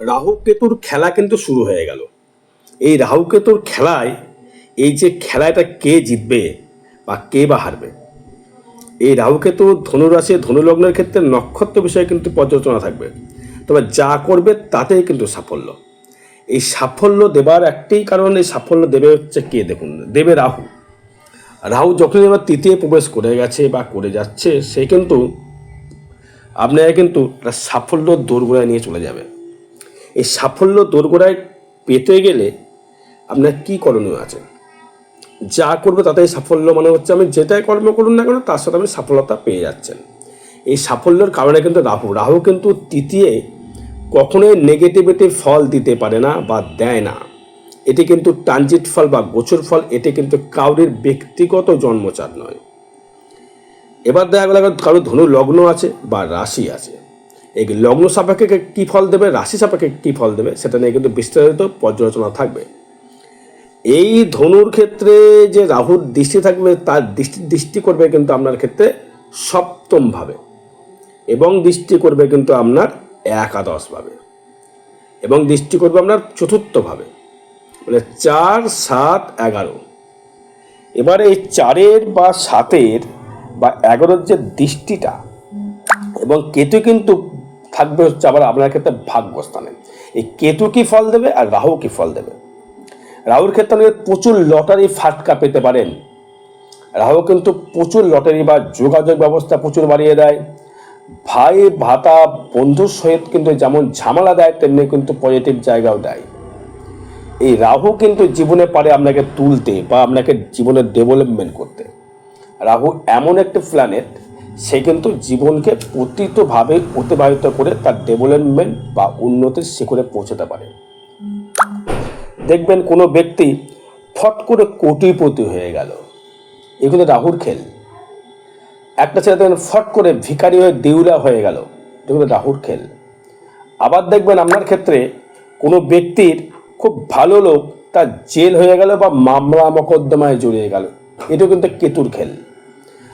রাহু কেতুর খেলা কিন্তু শুরু হয়ে গেল। এই রাহু কেতুর খেলায় এই যে খেলাটা কে জিতবে বা কে বা হারবে, এই রাহু কেতু ধনুরাশি ধনুলগ্নের ক্ষেত্রে নক্ষত্র বিষয়ে কিন্তু পর্যালোচনা থাকবে। তবে যা করবে তাতেই কিন্তু সাফল্য। এই সাফল্য দেবার একটাই কারণ, এই সাফল্য দেবে হচ্ছে কে, দেখুন, দেবে রাহু। রাহু যখন এবার তৃতীয় প্রবেশ করে গেছে বা করে যাচ্ছে, সে কিন্তু আপনারা কিন্তু একটা সাফল্য দোরগোড়ায় নিয়ে চলে যাবে। এই সাফল্য দোরগোড়ায় পেতে গেলে আপনার কী করণীয় আছে? যা করবে তাতেই সাফল্য, মানে হচ্ছে আমি যেটাই কর্ম করুন না কেন তার সাথে আপনি সফলতা পেয়ে যাচ্ছেন। এই সাফল্যের কারণে কিন্তু রাহু কিন্তু তৃতীয় কখনোই নেগেটিভিটি ফল দিতে পারে না বা দেয় না। এটি কিন্তু ট্রানজিট ফল বা গোচর ফল, এটি কিন্তু কাউরির ব্যক্তিগত জন্মচার নয়। এবার দেখা গেল কারো ধনু লগ্ন আছে বা রাশি আছে, এই লগ্ন সাপেক্ষে কী ফল দেবে, রাশি সাপেক্ষে কী ফল দেবে, সেটা নিয়ে কিন্তু বিস্তারিত পর্যালোচনা থাকবে। এই ধনুর ক্ষেত্রে যে রাহুর দৃষ্টি থাকবে, তার দৃষ্টি করবে কিন্তু আপনার ক্ষেত্রে সপ্তমভাবে, এবং দৃষ্টি করবে কিন্তু আপনার একাদশভাবে, এবং দৃষ্টি করবে আপনার চতুর্থভাবে, মানে 4, 7, 11। এবারে এই 4 বা 7 বা 11 যে দৃষ্টিটা, এবং কেতু কিন্তু থাকবে হচ্ছে আবার আপনার ক্ষেত্রে ভাগ্যস্থানে। এই কেতু কি ফল দেবে আর রাহু কি ফল দেবে? রাহুর ক্ষেত্রে আপনি প্রচুর লটারি ফাটকা পেতে পারেন। রাহু কিন্তু প্রচুর লটারি বা যোগাযোগ ব্যবস্থা প্রচুর বাড়িয়ে দেয়। ভাই ভাতা বন্ধুর সহিত কিন্তু যেমন ঝামেলা দেয়, তেমনি কিন্তু পজিটিভ জায়গাও দেয়। এই রাহু কিন্তু জীবনে পারে আপনাকে তুলতে বা আপনাকে জীবনের ডেভেলপমেন্ট করতে। রাহু এমন একটি প্ল্যানেট, সে কিন্তু জীবনকে প্রতিভাবে অতিবাহিত করে তার ডেভেলপমেন্ট বা উন্নতির শিখরে পৌঁছতে পারে। দেখবেন কোনো ব্যক্তি ফট করে কোটিপতি হয়ে গেল, এগুলো রাহুর খেল। একটা ছেলে দেখবেন ফট করে ভিখারি হয়ে দেউলা হয়ে গেল, এগুলো রাহুর খেল। আবার দেখবেন আপনার ক্ষেত্রে কোনো ব্যক্তির খুব ভালো লোক তার জেল হয়ে গেল বা মামলা মকদ্দমায় জড়িয়ে গেল, এটাও কিন্তু কেতুর খেল।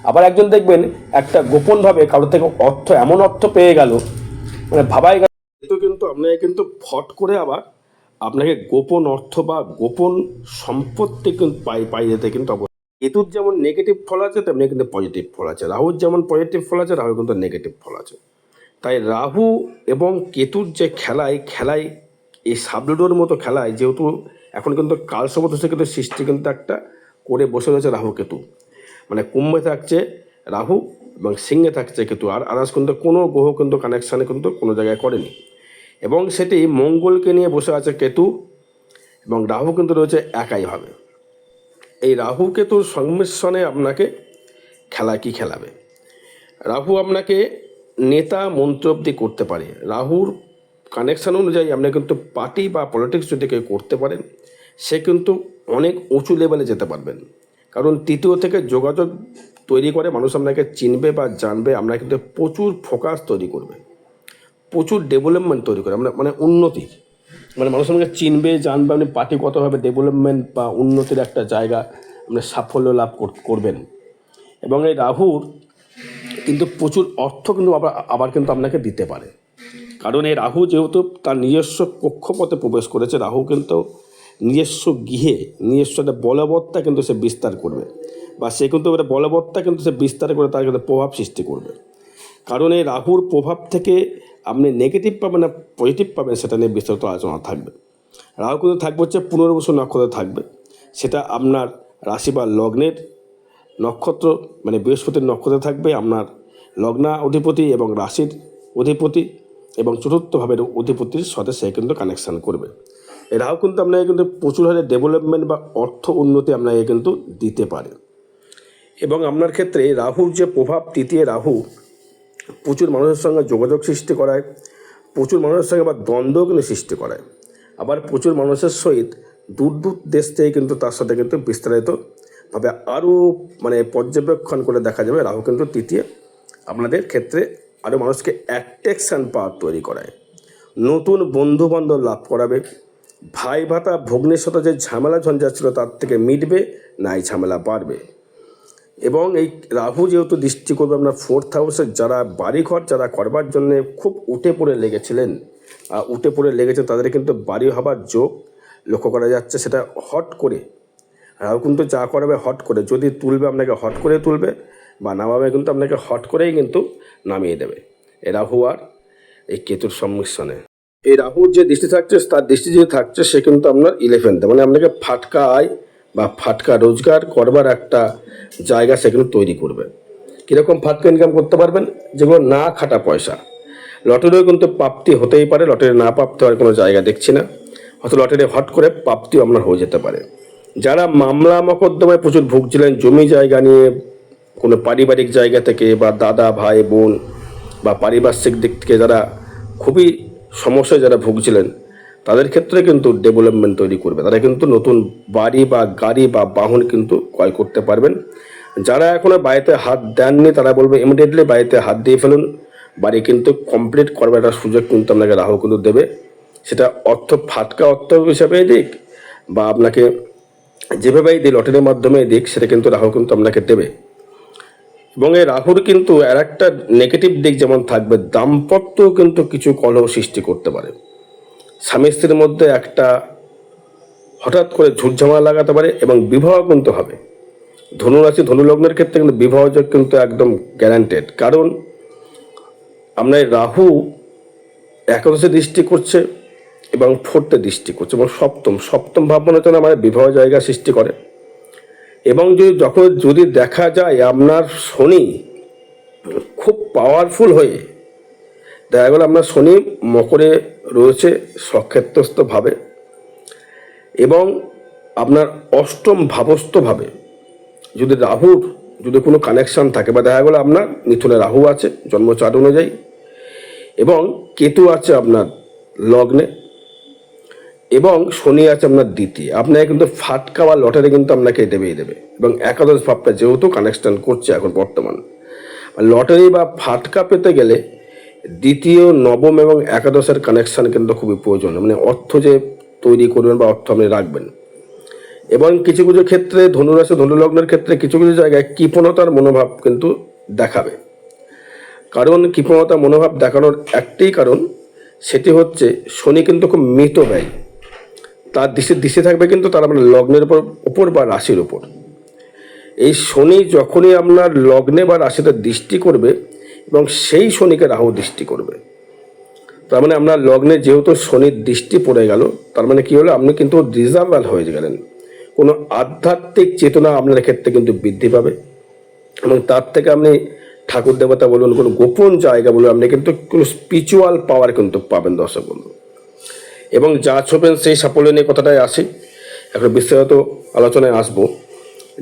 আবার একজন দেখবেন একটা গোপনভাবে কারোর থেকে এমন অর্থ পেয়ে গেল, মানে ভাবাই গেল, এটাও কিন্তু আপনাকে কিন্তু ফট করে আবার আপনাকে গোপন অর্থ বা গোপন সম্পত্তি কিন্তু পাই যেতে কিন্তু কেতুর যেমন নেগেটিভ ফল আছে, তেমনি কিন্তু পজিটিভ ফল আছে। রাহুর যেমন পজিটিভ ফল আছে, রাহুর কিন্তু নেগেটিভ ফল আছে। তাই রাহু এবং কেতুর যে খেলায় এই সাবলুডোর মতো খেলায়, যেহেতু এখন কিন্তু কালসর্পদোষে কিন্তু সৃষ্টি কিন্তু একটা করে বসে রয়েছে রাহু কেতু, মানে কুম্ভে থাকছে রাহু এবং সিংহে থাকছে কেতু, আর আদার্স কিন্তু কোনো গ্রহ কিন্তু কানেকশানে কিন্তু কোনো জায়গায় করেনি। এবং সেটি মঙ্গলকে নিয়ে বসে আছে কেতু, এবং রাহু কিন্তু রয়েছে একাইভাবে। এই রাহু কেতুর সংমিশ্রণে আপনাকে কি খেলাবে? রাহু আপনাকে নেতা মন্ত্র অব্দি করতে পারে। রাহুর কানেকশান অনুযায়ী আপনি কিন্তু পার্টি বা পলিটিক্স যদি কেউ করতে পারেন, সে কিন্তু অনেক উঁচু লেভেলে যেতে পারবেন। কারণ তৃতীয় থেকে যোগাযোগ তৈরি করে মানুষ আপনাকে চিনবে বা জানবে, আপনার কিন্তু প্রচুর ফোকাস তৈরি করবে, প্রচুর ডেভেলপমেন্ট তৈরি করে, মানে উন্নতির, মানে মানুষ আপনাকে চিনবে জানবে, আপনি পার্টিগতভাবে ডেভেলপমেন্ট বা উন্নতির একটা জায়গা আপনি সাফল্য লাভ করবেন। এবং এই রাহুর কিন্তু প্রচুর অর্থ কিন্তু আবার কিন্তু আপনাকে দিতে পারে। কারণ এই রাহু যেহেতু তার নিজস্ব কক্ষপথে প্রবেশ করেছে, রাহু কিন্তু নিজস্ব গৃহে নিজস্ব একটা বলবত্তা কিন্তু সে বিস্তার করবে, বা সে কিন্তু একটা বলবত্তা কিন্তু সে বিস্তার করে তার কিন্তু প্রভাব সৃষ্টি করবে। কারণ এই রাহুর প্রভাব থেকে আপনি নেগেটিভ পাবেন না পজিটিভ পাবেন, সেটা নিয়ে বিস্তারিত আলোচনা থাকবে। রাহু কিন্তু থাকবে হচ্ছে পুনর্বসু নক্ষত্র থাকবে, সেটা আপনার রাশি বা লগ্নের নক্ষত্র, মানে বৃহস্পতির নক্ষত্রে থাকবে আপনার লগ্না অধিপতি এবং রাশির অধিপতি, এবং চতুর্থ ভাবের অধিপতির সাথে সে কিন্তু কানেকশান করবে। এরাও কিন্তু আপনাকে কিন্তু প্রচুর হারে ডেভেলপমেন্ট বা অর্থ উন্নতি আপনাকে কিন্তু দিতে পারে। এবং আপনার ক্ষেত্রে রাহুর যে প্রভাব, তৃতীয় রাহু প্রচুর মানুষের সঙ্গে যোগাযোগ সৃষ্টি করায়, প্রচুর মানুষের সঙ্গে আবার দ্বন্দ্ব কিন্তু সৃষ্টি করায়, আবার প্রচুর মানুষের সহিত দূর দূর দেশ থেকে কিন্তু তার সাথে কিন্তু বিস্তারিতভাবে আরও মানে পর্যবেক্ষণ করে দেখা যাবে রাহু কিন্তু তৃতীয় আপনাদের ক্ষেত্রে আরও মানুষকে অ্যাট্রাকশান পাওয়ার তৈরি করায়, নতুন বন্ধুবান্ধব লাভ করাবে, ভাই ভাতা ভগ্নের সাথে যে ঝামেলা ঝঞ্ঝাট ছিল তার থেকে মিটবে, না এই ঝামেলা বাড়বে। এবং এই রাহু যেহেতু দৃষ্টি করবে আপনার 4th হাউসে, যারা বাড়িঘর যারা করবার জন্যে খুব উঠে পড়ে লেগেছিলেন, উঠে পড়ে লেগেছে, তাদের কিন্তু বাড়ি হবার যোগ লক্ষ্য করা যাচ্ছে। সেটা হট করে রাহু কিন্তু যা করাবে হট করে, যদি তুলবে আপনাকে হট করে তুলবে, বা নামাবে কিন্তু আপনাকে হট করেই কিন্তু নামিয়ে দেবে। এই রাহু আর এই কেতুর সংমিশ্রণে এই রাহুর যে দৃষ্টি থাকছে, তার দৃষ্টি যে থাকছে সে কিন্তু আপনার 11th, মানে আপনাকে ফাটকা আয় বা ফাটকা রোজগার করবার একটা জায়গা সে কিন্তু তৈরি করবে। কীরকম ফাটকা ইনকাম করতে পারবেন? যেগুলো না খাটা পয়সা। লটারিও কিন্তু প্রাপ্তি হতেই পারে, লটারি না প্রাপ্তি হওয়ার কোনো জায়গা দেখছি না, হয়তো লটারি হট করে প্রাপ্তিও আপনার হয়ে যেতে পারে। যারা মামলা মকদ্দমায় প্রচুর ভুগছিলেন জমি জায়গা নিয়ে, কোনো পারিবারিক জায়গা থেকে বা দাদা ভাই বোন বা পারিপার্শ্বিক দিক থেকে যারা খুবই সমস্যায় যারা ভুগছিলেন, তাদের ক্ষেত্রে কিন্তু ডেভেলপমেন্ট তৈরি করবে। তারা কিন্তু নতুন বাড়ি বা গাড়ি বা বাহন কিন্তু ক্রয় করতে পারবেন। যারা এখনো বাড়িতে হাত দেননি তারা বলবে ইমিডিয়েটলি বাড়িতে হাত দিয়ে ফেলুন, বাড়ি কিন্তু কমপ্লিট করবার একটা সুযোগ কিন্তু আপনাকে রাহু কিন্তু দেবে। সেটা অর্থ ফাটকা অর্থ হিসাবেই দিক বা আপনাকে যেভাবেই দিই লটারির মাধ্যমে দিক, সেটা কিন্তু রাহু কিন্তু আপনাকে দেবে। এবং এই রাহুর কিন্তু আর একটা নেগেটিভ দিক যেমন থাকবে, দাম্পত্য কিন্তু কিছু কলহ সৃষ্টি করতে পারে। স্বামী স্ত্রীর মধ্যে একটা হঠাৎ করে ঝুটঝামেলা লাগাতে পারে এবং বিবাহ কিন্তু হবে। ধনুরাশি ধনুলগ্নের ক্ষেত্রে কিন্তু বিবাহ যোগ কিন্তু একদম গ্যারান্টেড, কারণ আপনার রাহু একাদশে দৃষ্টি করছে এবং ফোর্থে দৃষ্টি করছে এবং সপ্তম ভাব মনে হচ্ছে আমাদের বিবাহ জায়গা সৃষ্টি করে। এবং যদি দেখা যায় আপনার শনি খুব পাওয়ারফুল হয়ে দেখা গেল আপনার শনি মকরে রয়েছে সক্ষেত্রস্থভাবে এবং আপনার অষ্টম ভাবস্থভাবে যদি রাহুর যদি কোনো কানেকশান থাকে, বা দেখা গেলো আপনার মিথুনে রাহু আছে জন্মচার্ট অনুযায়ী এবং কেতু আছে আপনার লগ্নে এবং শনি আছে আপনার দ্বিতীয়, আপনাকে কিন্তু ফাটকা বা লটারি কিন্তু আপনাকে দেবেই দেবে। এবং একাদশ ভাবটা যেহেতু কানেকশন করছে এখন বর্তমান, লটারি বা ফাটকা পেতে গেলে দ্বিতীয়, নবম এবং একাদশের কানেকশান কিন্তু খুবই প্রয়োজন, মানে অর্থ যে তৈরি করবেন বা অর্থ আপনি রাখবেন। এবং কিছু কিছু ক্ষেত্রে ধনুরাশি ধনুলগ্নের ক্ষেত্রে কিছু কিছু জায়গায় কৃপণতার মনোভাব কিন্তু দেখাবে। কারণ কৃপণতা মনোভাব দেখানোর একটাই কারণ, সেটি হচ্ছে শনি কিন্তু খুব মৃত ব্যয়, তার দৃষ্টি থাকবে কিন্তু তার আপনার লগ্নের উপর বা রাশির উপর। এই শনি যখনই আপনার লগ্নে বা রাশিতে দৃষ্টি করবে এবং সেই শনিকে রাহু দৃষ্টি করবে, তার মানে আপনার লগ্নে যেহেতু শনির দৃষ্টি পড়ে গেল, তার মানে কি হলো, আপনি কিন্তু রিজার্ভাল হয়ে গেলেন। কোনো আধ্যাত্মিক চেতনা আপনার ক্ষেত্রে কিন্তু বৃদ্ধি পাবে এবং তার থেকে আপনি ঠাকুর দেবতা বলুন, কোনো গোপন জায়গা বলুন, আপনি কিন্তু কোনো স্পিরিচুয়াল পাওয়ার কিন্তু পাবেন দর্শক বন্ধু। এবং যা ছোবেন সেই সাফল্য নিয়ে কথাটায় আসি, একটা বিস্তারিত আলোচনায় আসবো।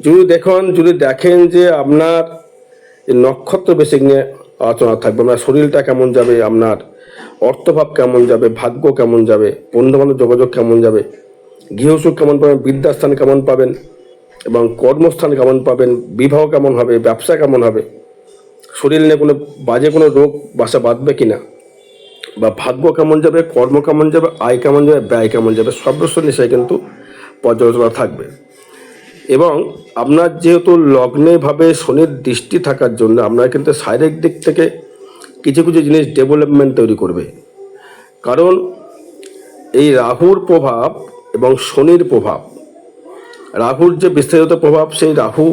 যদি দেখেন যে আপনার নক্ষত্র বেসিক নিয়ে আলোচনা থাকবে, আপনার শরীরটা কেমন যাবে, আপনার অর্থভাব কেমন যাবে, ভাগ্য কেমন যাবে, বন্ধুবান্ধব যোগাযোগ কেমন যাবে, গৃহসুখ কেমন পাবেন, বিদ্যাস্থান কেমন পাবেন এবং কর্মস্থান কেমন পাবেন, বিবাহ কেমন হবে, ব্যবসা কেমন হবে, শরীর নিয়ে কোনো বাজে কোনো রোগ বাসা বাঁধবে কিনা, বা ভাগ্য কেমন যাবে, কর্ম কেমন যাবে, আয় কেমন যাবে, ব্যয় কেমন যাবে, সব বিষয়ে কিন্তু পর্যালোচনা থাকবে। এবং আপনার যেহেতু লগ্নেভাবে শনির দৃষ্টি থাকার জন্য আপনার কিন্তু শারীরিক দিক থেকে কিছু কিছু জিনিস ডেভেলপমেন্ট তৈরি করবে। কারণ এই রাহুর প্রভাব এবং শনির প্রভাব, রাহুর যে বিস্তারিত প্রভাব, সেই রাহু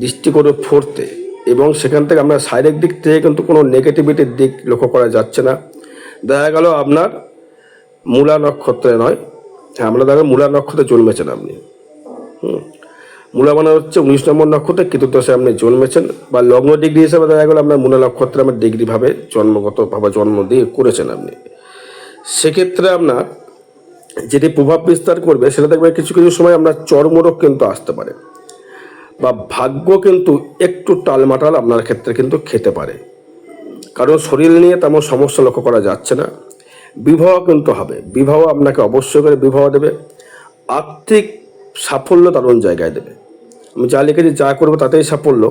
দৃষ্টি করে ফোর্থে এবং সেখান থেকে আপনার শারীরিক দিক থেকে কিন্তু কোনো নেগেটিভিটির দিক লক্ষ্য করা যাচ্ছে না। দেখা গেল আপনার মূলা নক্ষত্রে নয়, হ্যাঁ আমরা দেখা মূলা নক্ষত্রে জন্মেছেন আপনি, মূলা মানে হচ্ছে 19 নম্বর নক্ষত্রে কেতুদশে আপনি জন্মেছেন, বা লগ্ন ডিগ্রি হিসাবে দেখা গেলো আপনার মূলা নক্ষত্রে আমার ডিগ্রিভাবে জন্মগতভাবে জন্ম দিয়ে করেছেন আপনি। সেক্ষেত্রে আপনার যেটি প্রভাব বিস্তার করবে সেটা দেখবে কিছু কিছু সময় আপনার চর্মরোগ কিন্তু আসতে পারে, বা ভাগ্য কিন্তু একটু টালমাটাল আপনার ক্ষেত্রে কিন্তু খেতে পারে। কারণ শরীর নিয়ে তেমন সমস্যা লক্ষ্য করা যাচ্ছে না। বিবাহ কিন্তু হবে, বিবাহ আপনাকে অবশ্যই করে বিবাহ দেবে, আর্থিক সাফল্য দারুণ জায়গায় দেবে। আমি যা লিখেছি যা করবো তাতেই সাফল্য,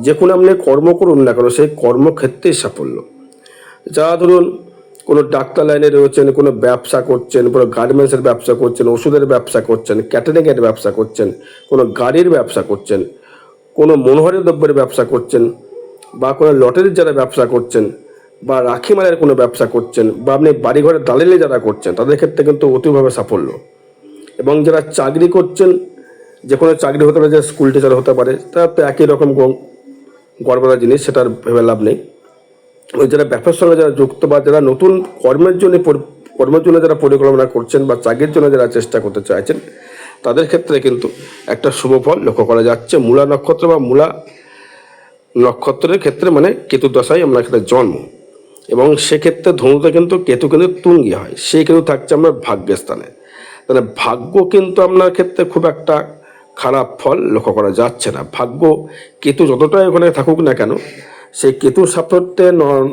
যে কোনো আপনি কর্ম করুন না কেন সেই কর্মক্ষেত্রেই সাফল্য। যা ধরুন কোনো ডাক্তার লাইনে রয়েছেন, কোনো ব্যবসা করছেন, কোনো গার্মেন্টসের ব্যবসা করছেন, ওষুধের ব্যবসা করছেন, ক্যাটারিংয়ের ব্যবসা করছেন, কোনো গাড়ির ব্যবসা করছেন, কোনো মনোহারী দ্রব্যের ব্যবসা করছেন, বা কোনো লটারির যারা ব্যবসা করছেন, বা রাখি মালের কোনো ব্যবসা করছেন, বা আপনি বাড়িঘরের দালালি যারা করছেন তাদের ক্ষেত্রে কিন্তু অতিভাবে সাফল্য। এবং যারা চাকরি করছেন, যে কোনো চাকরি হতে পারে, যে স্কুল টিচার হতে পারে, তার তো একই রকম গড়বড়া জিনিস, সেটার ভেবে লাভ নেই। ওই যারা ব্যবসার সঙ্গে যারা যুক্ত, বা যারা নতুন কর্মের জন্য যারা পরিকল্পনা করছেন, বা চাকরির জন্য যারা চেষ্টা করতে চাইছেন, তাদের ক্ষেত্রে কিন্তু একটা শুভ ফল লক্ষ্য করা যাচ্ছে। মূলা নক্ষত্র বা মূলা নক্ষত্রের ক্ষেত্রে মানে কেতু দশায় আমরা ক্ষেত্রে জন্ম, এবং সেক্ষেত্রে ধনুতে কিন্তু কেতু কিন্তু তুঙ্গি হয়, সেই কেতু থাকছে আপনার ভাগ্যের স্থানে। তাহলে ভাগ্য কিন্তু আপনার ক্ষেত্রে খুব একটা খারাপ ফল লক্ষ্য করা যাচ্ছে না। ভাগ্য কেতু যতটাই ওখানে থাকুক না কেন, সেই কেতুর সাপোর্টে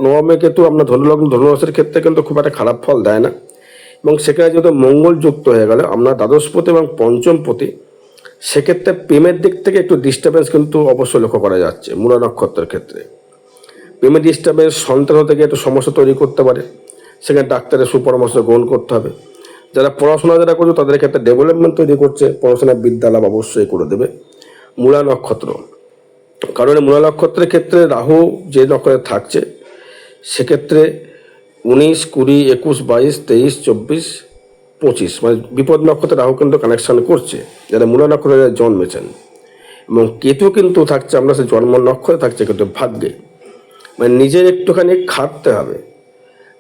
নবমে কেতু আপনার ধনুলগ্ন ধনুরাশির ক্ষেত্রে কিন্তু খুব একটা খারাপ ফল দেয় না। এবং সেখানে যেহেতু মঙ্গল যুক্ত হয়ে গেল আপনার দ্বাদশপতি এবং পঞ্চমপতি, সেক্ষেত্রে প্রেমের দিক থেকে একটু ডিস্টার্বেন্স কিন্তু অবশ্যই লক্ষ্য করা যাচ্ছে মূলা নক্ষত্রের ক্ষেত্রে। প্রেমের ডিস্টার্বেন্স সন্তান থেকে একটু সমস্যা তৈরি করতে পারে, সেখানে ডাক্তারের সুপরামর্শ গ্রহণ করতে হবে। যারা পড়াশোনা যারা করছে তাদের ক্ষেত্রে ডেভেলপমেন্ট তৈরি করছে, পড়াশোনার বিদ্যা লাভ অবশ্যই করে দেবে মূলা নক্ষত্র। কারণ মূলা নক্ষত্রের ক্ষেত্রে রাহু যে নক্ষত্রে থাকছে, সেক্ষেত্রে 19, 20, 21, 22, 23, 24, 25 মানে বিপদ নক্ষত্রে রাহু কিন্তু কানেকশন করছে যারা মূলা নক্ষত্রে জন্মেছেন। এবং কেতু কিন্তু থাকছে আমরা সে জন্ম নক্ষত্রে থাকছে কিন্তু ভাগ্যে, মানে নিজের একটুখানি খাটতে হবে।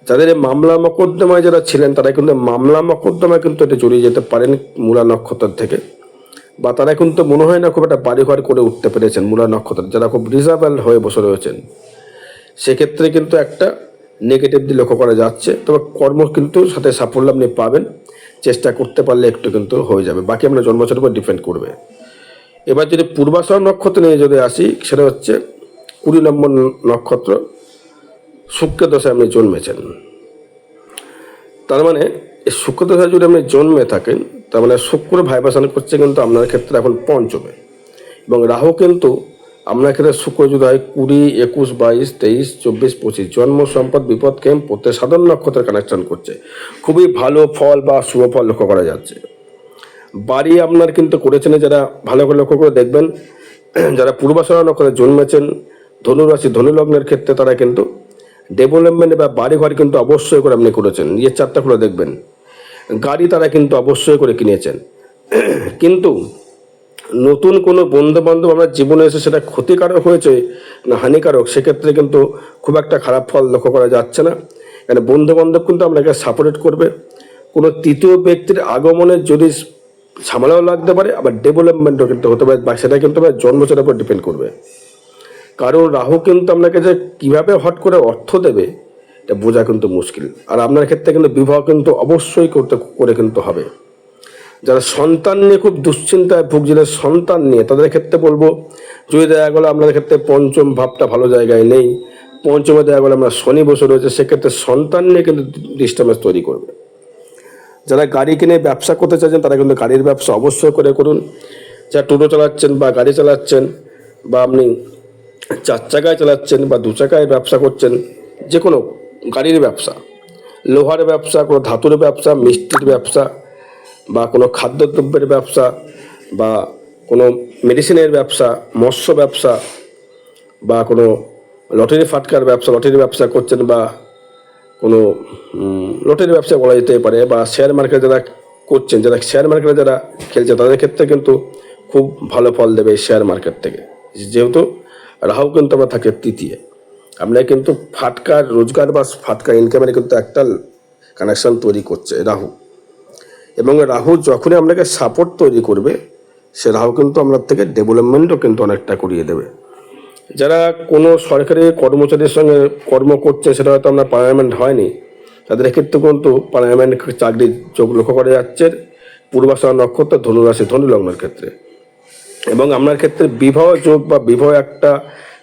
যাদের মামলা মকদ্দমায় যারা ছিলেন তারা কিন্তু মামলা মকদ্দমায় কিন্তু এটা জড়িয়ে যেতে পারেন মূলা নক্ষত্র থেকে, বা তারা কিন্তু মনে হয় না খুব একটা বাড়িঘর করে উঠতে পেরেছেন মূলা নক্ষত্র, যারা খুব রিজার্ভেল হয়ে বসে রয়েছেন। সেক্ষেত্রে কিন্তু একটা নেগেটিভ দিক লক্ষ্য করা যাচ্ছে, তবে কর্ম কিন্তু সাথে সাফল্য আপনি পাবেন, চেষ্টা করতে পারলে একটু কিন্তু হয়ে যাবে, বাকি আপনার জন্মছরের উপর ডিপেন্ড করবে। এবার যদি পূর্বাষাঢ় নক্ষত্র নিয়ে যদি আসি, সেটা হচ্ছে 20 নম্বর নক্ষত্র, শুক্র দশায় আপনি জন্মেছেন। তার মানে এই শুক্র দশায় যদি আপনি জন্মে থাকেন, তার মানে শুক্র ভাইব্রেশন করছে কিন্তু আপনার ক্ষেত্রে এখন পঞ্চমে, এবং রাহু কিন্তু আপনার ক্ষেত্রে শুক্র যদি হয় 20, 21, 22, 23, 24, 25 জন্ম সম্পদ বিপদ কেম প্রত্যেক সাধারণ নক্ষত্রের কানেকশন করছে, খুবই ভালো ফল বা শুভ ফল লক্ষ্য করা যাচ্ছে। বাড়ি আপনার কিন্তু করেছেন, যারা ভালো করে লক্ষ্য করে দেখবেন, যারা পূর্বাষাঢ় নক্ষত্রে জন্মেছেন ধনুরাশি ধনুলগ্নের ক্ষেত্রে, তারা কিন্তু ডেভেলপমেন্ট বা বাড়িঘর কিন্তু অবশ্যই করে আপনি করেছেন, নিজের চারটা খুলে দেখবেন। গাড়ি তারা কিন্তু অবশ্যই করে কিনেছেন। কিন্তু নতুন কোনো বন্ধু বান্ধব আমার জীবনে এসে সেটা ক্ষতিকারক হয়েছে না হানিকারক, সেক্ষেত্রে কিন্তু খুব একটা খারাপ ফল লক্ষ্য করা যাচ্ছে না। কারণ বন্ধু বান্ধব কিন্তু আপনাকে সাপোর্ট করবে। কোনো তৃতীয় ব্যক্তির আগমনে যদি ঝামেলাও লাগতে পারে, আবার ডেভেলপমেন্টও কিন্তু হতে পারে, বা সেটা কিন্তু জন্মচরের উপর ডিপেন্ড করবে। কারণ রাহু কিন্তু আপনাকে যে কীভাবে হট করে অর্থ দেবে এটা বোঝা কিন্তু মুশকিল। আর আপনার ক্ষেত্রে কিন্তু বিবাহ কিন্তু অবশ্যই করে কিন্তু হবে। যারা সন্তান নিয়ে খুব দুশ্চিন্তায় ভুগছিলেন সন্তান নিয়ে, তাদের ক্ষেত্রে বলবো যদি দেখা গেলো আপনাদের ক্ষেত্রে পঞ্চম ভাবটা ভালো জায়গায় নেই, পঞ্চমে দেখা গেলো আমরা শনি বসে রয়েছে, সেক্ষেত্রে সন্তান নিয়ে কিন্তু ডিস্টার্বেন্স তৈরি করবে। যারা গাড়ি কিনে ব্যবসা করতে চাইছেন তারা কিন্তু গাড়ির ব্যবসা অবশ্যই করে করুন। যারা টোটো চালাচ্ছেন বা গাড়ি চালাচ্ছেন, বা আপনি 4 চাকায় চালাচ্ছেন বা 2 চাকায় ব্যবসা করছেন, যে কোনো গাড়ির ব্যবসা, লোহার ব্যবসা, কোনো ধাতুর ব্যবসা, মিষ্টির ব্যবসা, বা কোনো খাদ্যদ্রব্যের ব্যবসা, বা কোনো মেডিসিনের ব্যবসা, মৎস্য ব্যবসা, বা কোনো লটারি ফাটকার ব্যবসা, লটারি ব্যবসা করছেন, বা কোনো লটারি ব্যবসা বলা যেতে পারে, বা শেয়ার মার্কেট যারা করছেন, যারা শেয়ার মার্কেটে যারা খেলছে তাদের ক্ষেত্রে কিন্তু খুব ভালো ফল দেবে এই শেয়ার মার্কেট থেকে। যেহেতু রাহু কিন্তু আমরা থাকে তৃতীয়, আমরা কিন্তু ফাটকার রোজগার বা ফাটকার ইনকামের কিন্তু একটা কানেকশন তৈরি করছে রাহু। এবং রাহু যখনই আপনাকে সাপোর্ট তৈরি করবে, সে রাহু কিন্তু আপনার থেকে ডেভেলপমেন্টও কিন্তু অনেকটা করিয়ে দেবে। যারা কোনো সরকারি কর্মচারীর সঙ্গে কর্ম করছে, সেটা হয়তো আপনার পার্মানেন্ট হয়নি, তাদের ক্ষেত্রে কিন্তু পার্মানেন্ট চাকরির যোগ লক্ষ্য করা যাচ্ছে পূর্বাষাঢ় নক্ষত্র ধনুরাশি ধনুলগ্নের ক্ষেত্রে। এবং আপনার ক্ষেত্রে বিবাহ যোগ বা বিবাহ একটা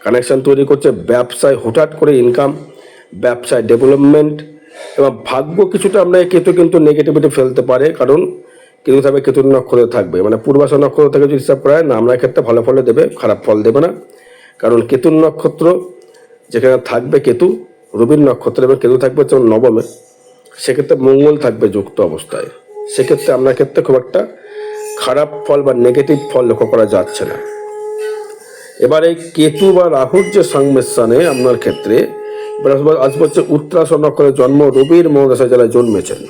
কানেকশন তৈরি করছে, ব্যবসায় হঠাৎ করে ইনকাম, ব্যবসায় ডেভেলপমেন্ট, এবং ভাগ্য কিছুটা আপনাকে কেতু কিন্তু নেগেটিভিটি ফেলতে পারে, কারণ কেতু থাকবে কেতুর নক্ষত্রে থাকবে, মানে পূর্বাষাঢ় নক্ষত্র থেকে যদি হিসাব করা হয় না, আপনার ক্ষেত্রে ভালো ফলে দেবে, খারাপ ফল দেবে না। কারণ কেতুর নক্ষত্র যেখানে থাকবে কেতু রবির নক্ষত্র, এবং কেতু থাকবে যেমন নবমে, সেক্ষেত্রে মঙ্গল থাকবে যুক্ত অবস্থায়, সেক্ষেত্রে আপনার ক্ষেত্রে খুব একটা খারাপ ফল বা নেগেটিভ ফল লক্ষ্য করা যাচ্ছে না। এবার এই কেতু বা রাহুর যে সংমিশ্রণে আপনার ক্ষেত্রে আজ হচ্ছে উত্তরাশর নক্ষত্রে জন্ম, রবির মহাদশা যারা জন্মেছেন।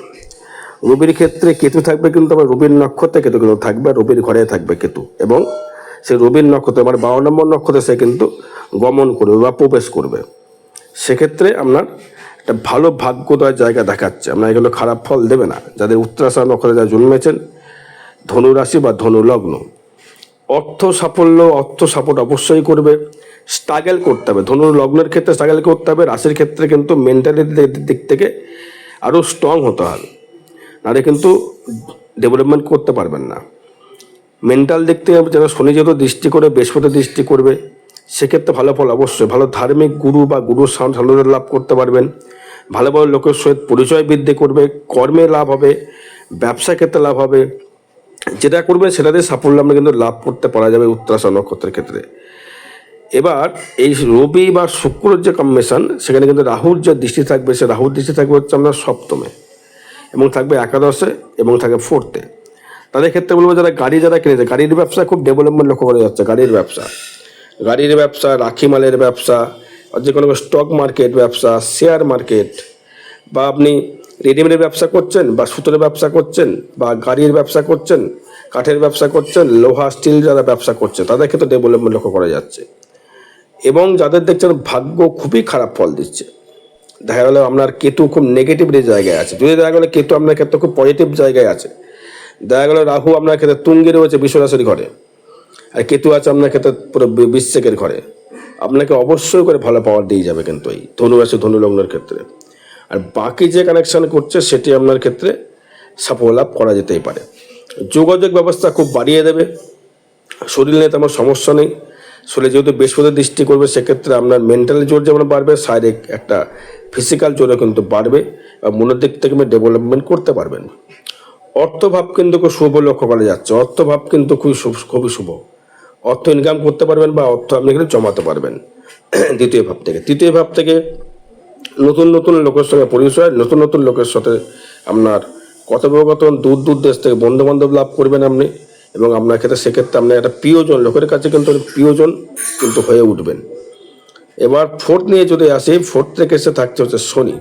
রবির ক্ষেত্রে কেতু থাকবে, কিন্তু আবার রবির নক্ষত্রে কেতু কিন্তু থাকবে, রবির ঘরে থাকবে কেতু, এবং সে রবির নক্ষত্রে মানে 12 নম্বর নক্ষত্রে সে কিন্তু গমন করবে বা প্রবেশ করবে। সেক্ষেত্রে আপনার একটা ভালো ভাগ্যোদয় জায়গা দেখাচ্ছে, আপনার এগুলো খারাপ ফল দেবে না। যাদের উত্তরাশর নক্ষত্রে যারা জন্মেছেন, ধনু রাশি বা ধনু লগ্ন, অর্থ সাফল্য, অর্থ সাপোর্ট অবশ্যই করবে। স্ট্রাগল করতে হবে, ধনু লগ্নের ক্ষেত্রে স্ট্রাগল করতে হবে। রাশির ক্ষেত্রে কিন্তু মেন্টালিটির দিক থেকে আরও স্ট্রং হতে হবে, নাহলে কিন্তু ডেভেলপমেন্ট করতে পারবেন না। মেন্টাল দিক থেকে যেন শনি যেহেতু দৃষ্টি করে, বৃহস্পতি দৃষ্টি করবে, সেক্ষেত্রে ভালো ফল অবশ্যই। ভালো ধার্মিক গুরু বা গুরুর সান্নিধ্য লাভ করতে পারবেন, ভালো ভালো লোকের সহিত পরিচয় বৃদ্ধি করবে, কর্মে লাভ হবে, ব্যবসা ক্ষেত্রে লাভ হবে। যেটা করবে সেটাতে সাফল্য আমরা কিন্তু লাভ করতে পারা যাবে উত্তরাশর নক্ষত্রের ক্ষেত্রে। এবার এই রবি বা শুক্রের যে কম্বিনেশন, সেখানে কিন্তু রাহুর যে দৃষ্টি থাকবে, সে রাহুর দৃষ্টি থাকবে হচ্ছে আপনার সপ্তমে, এবং থাকবে একাদশে, এবং থাকবে ফোর্থে। তাদের ক্ষেত্রে বলবো যারা যারা কিনেছে, গাড়ির ব্যবসা খুব ডেভেলপমেন্ট লক্ষ্য করা যাচ্ছে। গাড়ির ব্যবসা, রাখি মালের ব্যবসা, যে কোনো স্টক মার্কেট ব্যবসা, শেয়ার মার্কেট, বা আপনি রেডিমেডের ব্যবসা করছেন, বা সুতোর ব্যবসা করছেন, বা গাড়ির ব্যবসা করছেন, কাঠের ব্যবসা করছেন, লোহা স্টিল যারা ব্যবসা করছে, তাদের ক্ষেত্রে ডেভেলপমেন্ট লক্ষ্য করা যাচ্ছে। এবং যাদের দেখছেন ভাগ্য খুবই খারাপ ফল দিচ্ছে, দেখা গেল আপনার কেতু খুব নেগেটিভ জায়গায় আছে, যদি দেখা গেলো কেতু আপনার ক্ষেত্রে খুব পজিটিভ জায়গায় আছে, দেখা গেলো রাহু আপনার ক্ষেত্রে তুঙ্গে রয়েছে বিশ্বরাশির ঘরে, আর কেতু আছে আপনার ক্ষেত্রে পুরো বৃশ্চিকের ঘরে, আপনাকে অবশ্যই করে ভালো পাওয়ার দিয়ে যাবে কিন্তু এই ধনুরাশি ধনু লগ্নের ক্ষেত্রে। আর বাকি যে কানেকশন করছে সেটি আপনার ক্ষেত্রে সাফল্য লাভ করা যেতেই পারে। যোগাযোগ ব্যবস্থা খুব বাড়িয়ে দেবে। শরীর নিয়ে তেমন সমস্যা নেই, শরীরে যেহেতু বৃহস্পতি দৃষ্টি করবে, সেক্ষেত্রে আপনার মেন্টাল জোর যেমন বাড়বে, শারীরিক একটা ফিজিক্যাল জোরও কিন্তু বাড়বে, মনের দিক থেকে ডেভেলপমেন্ট করতে পারবেন। অর্থভাব কিন্তু খুব শুভ লক্ষ্য করা যাচ্ছে, অর্থভাব কিন্তু খুবই শুভ। অর্থ ইনকাম করতে পারবেন, বা অর্থ আপনি কিন্তু জমাতে পারবেন দ্বিতীয় ভাব থেকে। তৃতীয় ভাব থেকে নতুন নতুন লোকের সঙ্গে পরিচয়, নতুন নতুন লোকের সাথে আপনার কথোপকথন, দূর দূর দেশ থেকে বন্ধু বান্ধব লাভ করবেন আপনি, এবং আপনার ক্ষেত্রে সেক্ষেত্রে আপনার একটা প্রিয়জন, লোকের কাছে কিন্তু প্রিয়জন কিন্তু হয়ে উঠবেন। এবার ফোর্থ নিয়ে যদি আসি, ফোর্থ থেকে এসে থাকছে হচ্ছে শনি।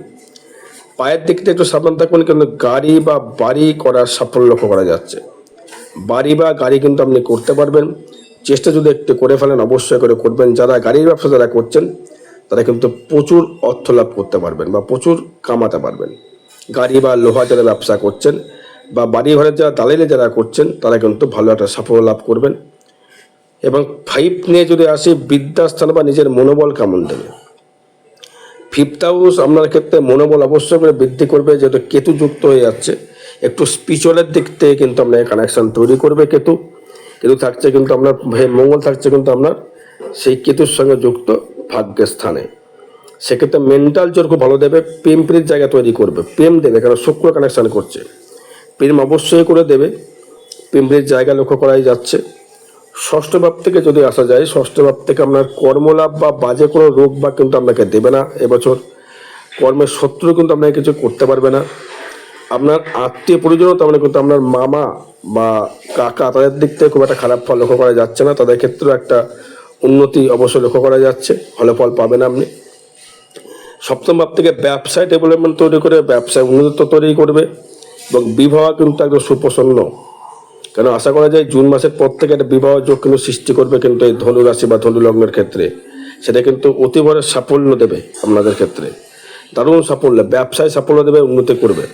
পায়ের দিকটা একটু সাবধান থাকবেন, কিন্তু গাড়ি বা বাড়ি করার সাফল্য লক্ষ্য করা যাচ্ছে। বাড়ি বা গাড়ি কিন্তু আপনি করতে পারবেন, চেষ্টা যদি একটু করে ফেলেন অবশ্যই করে করবেন। যারা গাড়ির ব্যবসা যারা করছেন, তারা কিন্তু প্রচুর অর্থ লাভ করতে পারবেন বা প্রচুর কামাতে পারবেন। গাড়ি বা লোহা যারা ব্যবসা করছেন, বা বাড়ি ঘরের যারা দালালি যারা করছেন, তারা কিন্তু ভালো একটা সাফল্য লাভ করবেন। এবং 5 নিয়ে যদি আসি, বিদ্যাস্থান বা নিজের মনোবল কেমন দেবে। 5th হাউস আপনার ক্ষেত্রে মনোবল অবশ্যই করে বৃদ্ধি করবে, যেহেতু কেতু যুক্ত হয়ে যাচ্ছে। একটু স্পিরিচুয়ালের দিক থেকে কিন্তু আপনার কানেকশন তৈরি করবে কেতু থাকছে, কিন্তু আপনার মঙ্গল থাকছে কিন্তু আপনার সেই কেতুর সঙ্গে যুক্ত ভাগ্যের স্থানে। সেক্ষেত্রে মেন্টাল জোর খুব ভালো দেবে, প্রেমের জায়গা তৈরি করবে, প্রেম দেবে, কারণ শুক্র কানেকশন করছে, প্রেম অবশ্যই করে দেবে, প্রেমের জায়গা লক্ষ্য করাই যাচ্ছে। ষষ্ঠ ভাব থেকে যদি আসা যায়, ষষ্ঠ ভাব থেকে আপনার কর্মলাভ বা বাজে কোনো রোগ বা কিন্তু আপনাকে দেবে না এবছর। কর্মের শত্রু কিন্তু আপনাকে কিছু করতে পারবে না। আপনার আত্মীয় পরিজনও তেমন কিন্তু আপনার মামা বা কাকা, তাদের দিক থেকে খুব একটা খারাপ ফল লক্ষ্য করা যাচ্ছে না, তাদের ক্ষেত্রেও একটা উন্নতি অবশ্যই লক্ষ্য করা যাচ্ছে, ভালো ফল পাবেন আপনি। সপ্তম ভাব থেকে ব্যবসায় ডেভেলপমেন্ট তৈরি করে, ব্যবসায় উন্নতি তৈরি করবে, এবং বিবাহ কিন্তু একদম সুপ্রসন্ন। কেন আশা করা যায় জুন মাসের পর থেকে একটা বিবাহ যোগ কিন্তু সৃষ্টি করবে কিন্তু এই ধনু রাশি বা ধনু লগ্নের ক্ষেত্রে, সেটা কিন্তু অতিবড় সাফল্য দেবে আপনাদের ক্ষেত্রে, দারুণ সাফল্য, ব্যবসায় সাফল্য দেবে, উন্নতি করবে।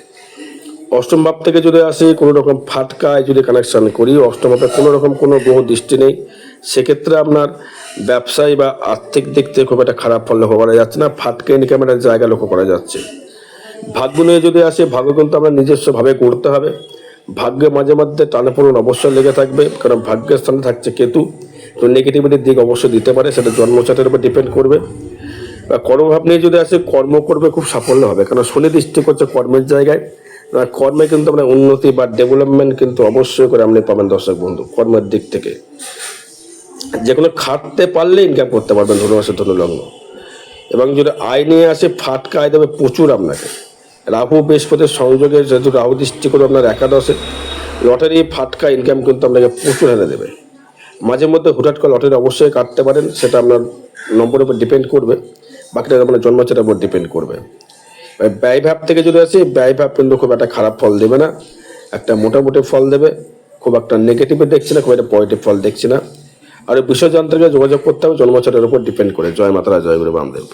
অষ্টম ভাব থেকে যদি আসি, কোনো রকম ফাটকায় যদি কানেকশন করি, অষ্টম ভাবে কোনো রকম কোনো গ্রহ দৃষ্টি নেই, সেক্ষেত্রে আপনার ব্যবসায়ী বা আর্থিক দিক থেকে খুব একটা খারাপ ফল লক্ষ্য করা যাচ্ছে না, ফাটকা ইনকামের একটা জায়গা লক্ষ্য করা যাচ্ছে। ভাগ্য নিয়ে যদি আসি, ভাগ্য কিন্তু আমরা নিজস্বভাবে করতে হবে। ভাগ্যে মাঝে মধ্যে টানাপোড়েন অবশ্যই লেগে থাকবে, কারণ ভাগ্যের স্থানে থাকছে কেতু, তো নেগেটিভিটির দিক অবশ্যই দিতে পারে, সেটা জন্মচাটের উপর ডিপেন্ড করবে। কর্মভাব নিয়ে যদি আসে, কর্ম করবে খুব সাফল্য হবে, কারণ শনি দৃষ্টি করছে কর্মের জায়গায়। কর্মে কিন্তু আপনার উন্নতি বা ডেভেলপমেন্ট কিন্তু অবশ্যই করে আপনি পাবেন দর্শক বন্ধু। কর্মের দিক থেকে যে কোনো খাটতে পারলে ইনকাম করতে পারবেন ধনুরাশি ধনু লগ্ন। এবং যদি আয় নিয়ে আসে, ফাটকা আয় দেবে প্রচুর আপনাকে। রাহু বৃহস্পতির সংযোগে যেহেতু রাহু দৃষ্টি করে আপনার একাদশে, লটারি ফাটকা ইনকাম কিন্তু আপনাকে প্রচুর এনে দেবে। মাঝে মধ্যে হুটহাট করে লটারি অবশ্যই কাটতে পারেন, সেটা আপনার নম্বরের উপর ডিপেন্ড করবে, বাকিটা মানে জন্মছকের উপর ডিপেন্ড করবে। ব্যয় ভাব থেকে যদি আসি, ব্যয় ভাব কিন্তু খুব একটা খারাপ ফল দেবে না, একটা মোটামুটি ফল দেবে, খুব একটা নেগেটিভ দেখছি না, খুব একটা পজিটিভ ফল দেখছি না। আর বিষয় যন্ত্রকে যোগাযোগ করতে হবে জন্মছকের উপর ডিপেন্ড করে। জয় মাতারা, জয় গুরু বামদেব।